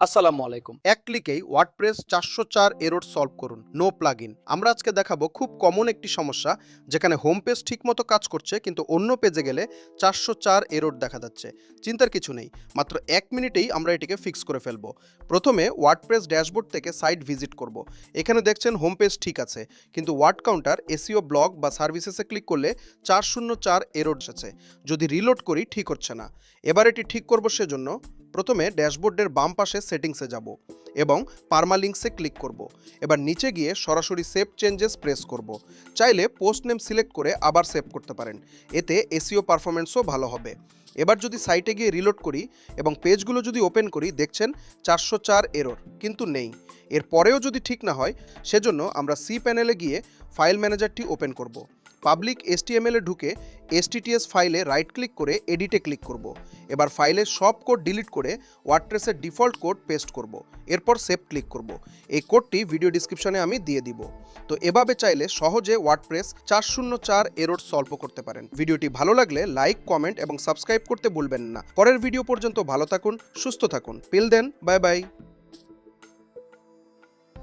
আসসালামু আলাইকুম। এক ক্লিকেই ওয়ার্ডপ্রেস 404 এরর সলভ করুন, নো প্লাগইন। আমরা আজকে দেখাবো খুব কমন একটি সমস্যা, যেখানে হোম পেজ ঠিকমতো কাজ করছে কিন্তু অন্য পেজে গেলে 404 এরর দেখা যাচ্ছে। চিন্তার কিছু নেই, মাত্র 1 মিনিটেই আমরা এটিকে ফিক্স করে ফেলবো। প্রথমে ওয়ার্ডপ্রেস ড্যাশবোর্ড থেকে সাইট ভিজিট করব। এখানে দেখছেন হোম পেজ ঠিক আছে, কিন্তু ওয়ার্ড কাউন্টার, এসইও ব্লগ বা সার্ভিসেসে ক্লিক করলে 404 এরর এসেছে। যদি রিলোড করি ঠিক হচ্ছে না। এবার এটি ঠিক করব, সেজন্য প্রথমে ড্যাশবোর্ডের বাম পাশে সেটিংসে যাব এবং পারমালিঙ্কসে ক্লিক করব। এবার নিচে গিয়ে সরাসরি সেভ চেঞ্জেস প্রেস করব। চাইলে পোস্ট নেম সিলেক্ট করে আবার সেভ করতে পারেন, এতে এসইও পারফরমেন্সও ভালো হবে। এবার যদি সাইটে গিয়ে রিলোড করি এবং পেজগুলো যদি ওপেন করি, দেখছেন 404 এরর কিন্তু নেই। এর পরেও যদি ঠিক না হয়, সেজন্য আমরা সি প্যানেলে গিয়ে ফাইল ম্যানেজারটি ওপেন করব। পাবলিক এসটিএমএল এ ঢুকে এসটিটিএস ফাইলে রাইট ক্লিক করে এডিটে ক্লিক করব। এবার ফাইলের সব কোড ডিলিট করে ওয়ার্ডপ্রেসের ডিফল্ট কোড পেস্ট করব। এরপর সেভ ক্লিক করব। এই কোডটি ভিডিও ডিসক্রিপশনে আমি দিয়ে দিব। তো এভাবে চাইলে সহজে ওয়ার্ডপ্রেস 404 এরর সলভ করতে পারেন। ভিডিওটি ভালো লাগলে লাইক, কমেন্ট এবং সাবস্ক্রাইব করতে ভুলবেন না। পরের ভিডিও পর্যন্ত ভালো থাকুন, সুস্থ থাকুন। Till then, bye by.